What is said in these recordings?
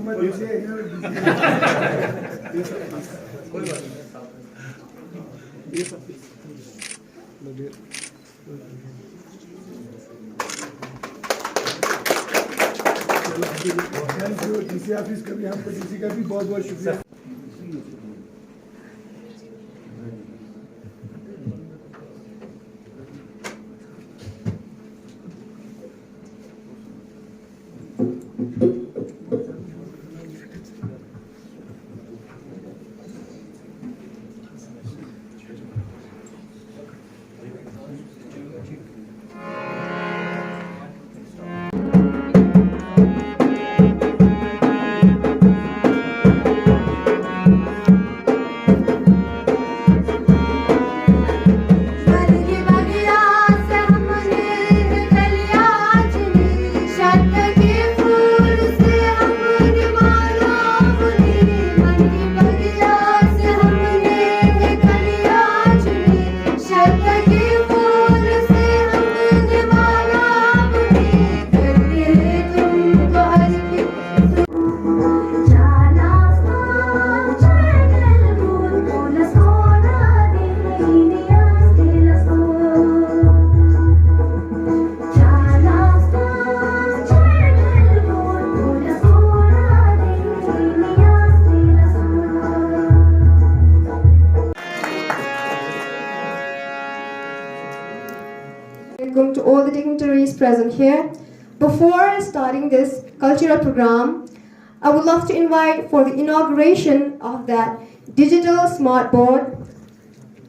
मोहम्मद हुसैन कोई बात नहीं। थैंक यू डीसी ऑफिस का भी, हमको डीसी का भी बहुत बहुत शुक्रिया। To all the dignitaries present here. Before starting this cultural program, I would love to invite for the inauguration of that digital smart board.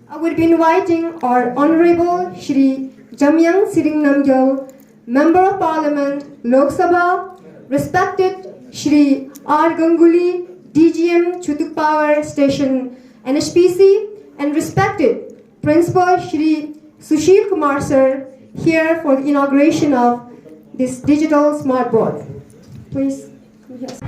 I would be inviting our Honorable Shri Jamyang Siring Namgyal, Member of Parliament, Lok Sabha, respected Shri R. Ganguly, DGM Chutuk Power Station NHPC, and respected Principal Shri Sushil Kumar Sir, here for the inauguration of this digital smart board. Please. Yes.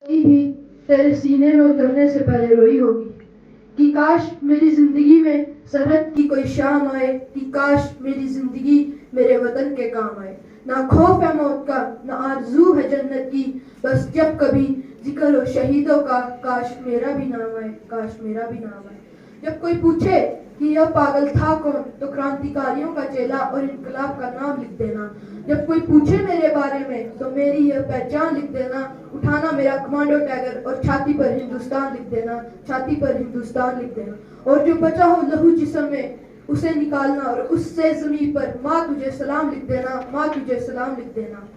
भी तेरे सीने में उतरने से पहले रोई होगी कि काश मेरी जिंदगी में सरहद की कोई शाम आए, कि काश मेरी जिंदगी मेरे वतन के काम आए। ना खौफ है मौत का, ना आरज़ू है जन्नत की, बस जब कभी जिक्र हो शहीदों का, काश मेरा भी नाम आए, काश मेरा भी नाम आए। जब कोई पूछे कि यह पागल था कौन, तो क्रांतिकारियों का चेला और इनकलाब का नाम लिख देना। जब कोई पूछे मेरे बारे में, तो मेरी यह पहचान लिख देना। उठाना मेरा कमांडो टैगर और छाती पर हिंदुस्तान लिख देना, छाती पर हिंदुस्तान लिख देना। और जो बचा हो लहू जिस्म में, उसे निकालना और उससे ज़मीन पर माँ तुझे सलाम लिख देना, माँ तुझे सलाम लिख देना।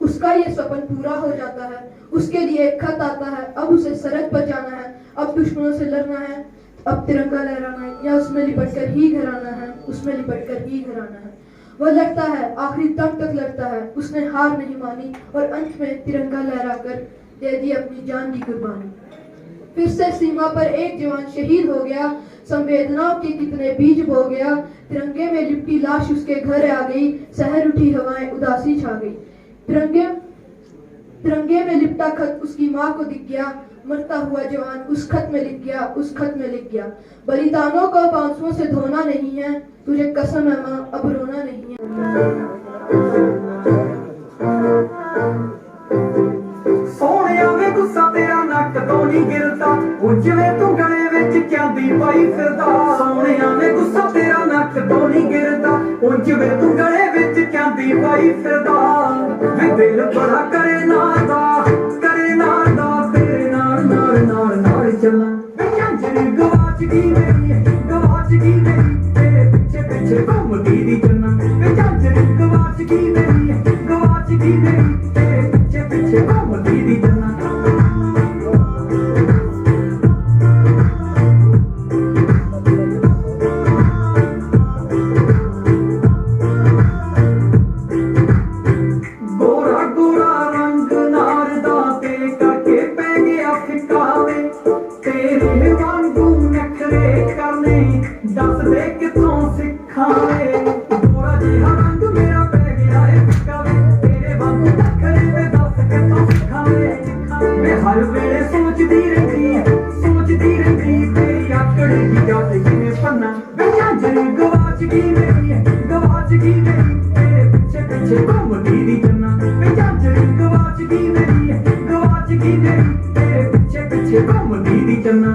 उसका ये सपन पूरा हो जाता है, उसके लिए एक खत आता है, अब उसे सरहद पर जाना है, अब दुश्मनों से लड़ना है, अब तिरंगा लहराना है या उसमें लिपट कर ही घर आना है, उसमें लिपट कर ही घर आना है। वह लड़ता है, आखिरी दम तक लड़ता है, उसने हार नहीं मानी और अंत में तिरंगा लहराकर दे दी अपनी जान की कुर्बानी। फिर से सीमा पर एक जवान शहीद हो गया, संवेदनाओं के कितने बीज बो गया। तिरंगे में लिपटी लाश उसके घर आ गई, शहर उठी हवाएं उदासी छा गई। तिरंगे में लिपटा खत उसकी माँ को दिख गया, मरता हुआ जवान उस खत में लिख गया, उस खत में लिख गया। बलिदानों को आंसुओं से धोना नहीं है, तुझे कसम है माँ अब रोना नहीं है। सोहणिया वे गुस्सा तेरा नक तो नहीं गिरता, जिवें तू गले विच चांदी पाई फिरदा। सोहणिया वे गुस्सा तेरा नक तो नहीं गिरदा, जिवें तू गले विच चांदी पाई फिरदा। वे दिल बड़ा करे नादा तेरे नाल नाल चला। वे झांझर गवाच गई मेरी, गवाच गई मेरी, तेरे पिछे पिछे घूमदी दी चन्ना। वे झांझर गवाच गई मेरी, गवाच गई मेरी, तेरे पिछे पिछे घूमदी दी चन्ना। गोरा गोरा रंग नार दा तेरे करके पै गया फिका वे, तेरे वांगू नखरे करने दस दे किथों सिखा वे। गोरा जिहा रंग मेरा पै गया है फिका वे, तेरे वांगू नखरे वे दस किथों सिखा वे। मैं हर वेले सोचदी रहिंदी तेरी आकड़ दी गल किवें पन्ना। वे झांझर गवाच गई मेरी, गवाच गई मेरी, तेरे पिछे पिछे घूमदी दी चन्ना। वे झांझर गवाच गई मेरी, गवाच गई मेरी, तेरे पिछे पिछे घूमदी दी चन्ना।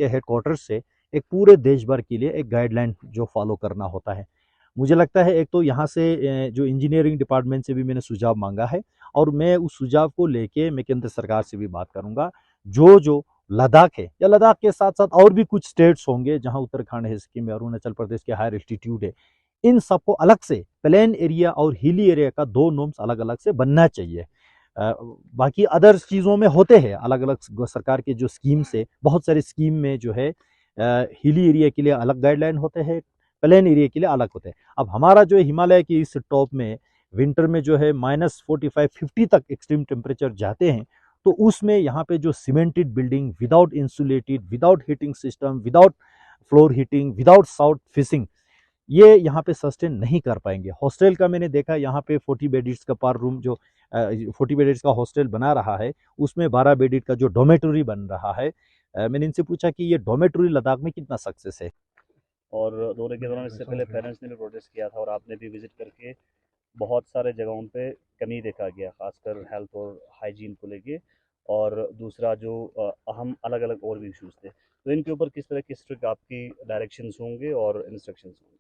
के हेडक्वार्टर से एक पूरे देश भर के लिए एक गाइडलाइन जो फॉलो करना होता है। मुझे लगता है एक तो यहाँ से जो इंजीनियरिंग डिपार्टमेंट से भी मैंने सुझाव मांगा है और मैं उस सुझाव को लेके मैं केंद्र सरकार से भी बात करूँगा। जो लद्दाख है या लद्दाख के साथ साथ और भी कुछ स्टेट्स होंगे जहाँ उत्तराखंड है, सिक्किम है, अरुणाचल प्रदेश के हायर एल्टीट्यूड है, इन सबको अलग से प्लेन एरिया और हिली एरिया का 2 नॉर्म्स अलग अलग से बनना चाहिए। बाकी अदर चीज़ों में होते हैं अलग अलग सरकार के जो स्कीम्स है, बहुत सारी स्कीम में जो है हिली एरिया के लिए अलग गाइडलाइन होते हैं, प्लेन एरिया के लिए अलग होते हैं। अब हमारा जो है हिमालय की इस टॉप में विंटर में जो है -45-50 तक एक्सट्रीम टेम्परेचर जाते हैं, तो उसमें यहाँ पे जो cemented building without insulated, without heating system, without floor heating, without south facing, ये यहाँ पे सस्टेन नहीं कर पाएंगे। हॉस्टल का मैंने देखा यहाँ पे 40 बेड्स का पर रूम जो 40 बेड्स का हॉस्टल बना रहा है, उसमें 12 बेड का जो डोमेटरी बन रहा है। मैंने इनसे पूछा कि ये डोमेटरी लद्दाख में कितना सक्सेस है। और दौरे के दौरान इससे पहले पेरेंट्स ने भी प्रोटेस्ट किया था और आपने भी विजिट करके बहुत सारे जगहों पे कमी देखा गया, खासकर हेल्थ और हाइजीन को लेके, और दूसरा जो अहम अलग अलग और भी इश्यूज थे, तो इनके ऊपर किस तरह की स्ट्रिक्ट आपकी डायरेक्शंस होंगे और इंस्ट्रक्शंस होंगे?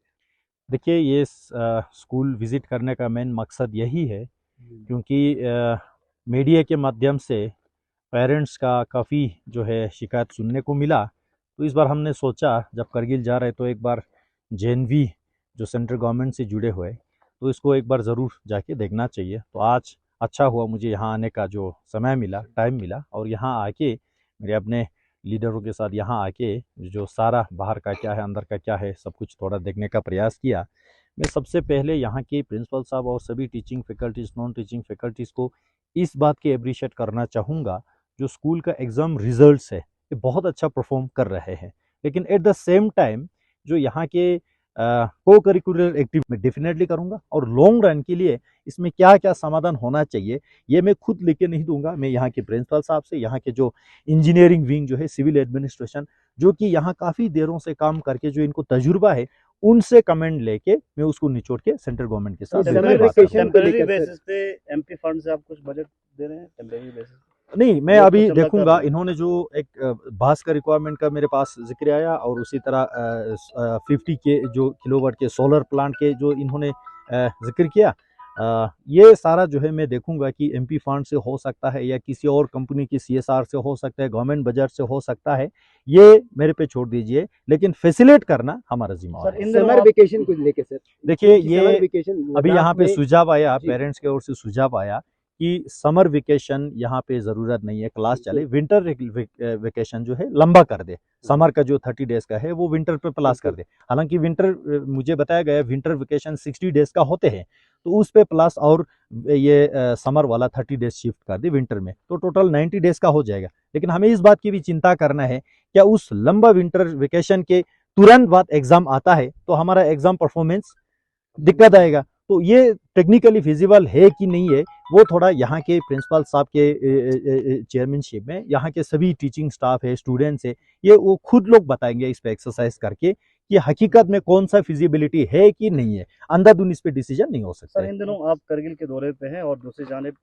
देखिए, ये स्कूल विजिट करने का मेन मकसद यही है क्योंकि मीडिया के माध्यम से पेरेंट्स का काफ़ी जो है शिकायत सुनने को मिला, तो इस बार हमने सोचा जब करगिल जा रहे तो एक बार JNV जो सेंट्रल गवर्नमेंट से जुड़े हुए, तो इसको एक बार ज़रूर जाके देखना चाहिए। तो आज अच्छा हुआ मुझे यहाँ आने का जो समय मिला, टाइम मिला, और यहाँ आके मेरे अपने लीडरों के साथ यहाँ आके जो सारा बाहर का क्या है, अंदर का क्या है, सब कुछ थोड़ा देखने का प्रयास किया। मैं सबसे पहले यहाँ के प्रिंसिपल साहब और सभी teaching faculties, non teaching faculties को इस बात की अप्रिशिएट करना चाहूँगा, जो स्कूल का एग्ज़ाम रिजल्ट्स है ये बहुत अच्छा परफॉर्म कर रहे हैं, लेकिन एट द सेम टाइम जो यहाँ के को करिकुलर एक्टिविटी में डेफिनेटली करूँगा, और लॉन्ग रन के लिए इसमें क्या क्या समाधान होना चाहिए ये मैं खुद लेके नहीं दूंगा। मैं यहाँ के प्रिंसिपल साहब से, यहाँ के जो इंजीनियरिंग विंग जो है, सिविल एडमिनिस्ट्रेशन जो कि यहाँ काफ़ी देरों से काम करके जो इनको तजुर्बा है, उनसे कमेंट लेके मैं उसको निचोड़ के सेंट्रल गवर्नमेंट के साथ टेम्परेरी बेसिस पे MP फंड से आप कुछ बजट दे रहे हैं टेम्परेरी बेसिस? नहीं, मैं अभी देखूंगा। इन्होंने जो एक बास का रिक्वायरमेंट का मेरे पास जिक्र आया, और उसी तरह 50 के जो किलोवाट के सोलर प्लांट के जो इन्होंने जिक्र किया, ये सारा जो है मैं देखूंगा कि MP फंड से हो सकता है या किसी और कंपनी की CSR से हो सकता है, गवर्नमेंट बजट से हो सकता है, ये मेरे पे छोड़ दीजिए, लेकिन फैसिलिटेट करना हमारा जिम्मेदारी है। समर वेकेशन को लेके सर, देखिए ये वेकेशन अभी यहाँ पे सुझाव आया, पेरेंट्स की ओर से सुझाव आया कि समर वेकेशन यहाँ पे ज़रूरत नहीं है, क्लास चले, विंटर वेकेशन जो है लंबा कर दे, समर का जो 30 डेज का है वो विंटर पे प्लस कर दे। हालांकि विंटर, मुझे बताया गया विंटर वेकेशन 60 डेज का होते हैं, तो उस पे प्लस और ये समर वाला 30 डेज शिफ्ट कर दे विंटर में, तो टोटल 90 डेज का हो जाएगा। लेकिन हमें इस बात की भी चिंता करना है, क्या उस लंबा विंटर वेकेशन के तुरंत बाद एग्जाम आता है तो हमारा एग्जाम परफॉर्मेंस दिक्कत आएगा। तो ये टेक्निकली फिजिबल है कि नहीं है, वो थोड़ा यहाँ के प्रिंसिपल साहब के चेयरमैनशिप में यहाँ के सभी टीचिंग स्टाफ है, स्टूडेंट्स है, ये वो खुद लोग बताएंगे इस पे एक्सरसाइज करके कि हकीकत में कौन सा फिजिबिलिटी है कि नहीं है। अंधाधुंध इस पे डिसीजन नहीं हो सकता। सर, इन दिनों आप करगिल के दौरे पे हैं और दूसरी जानिब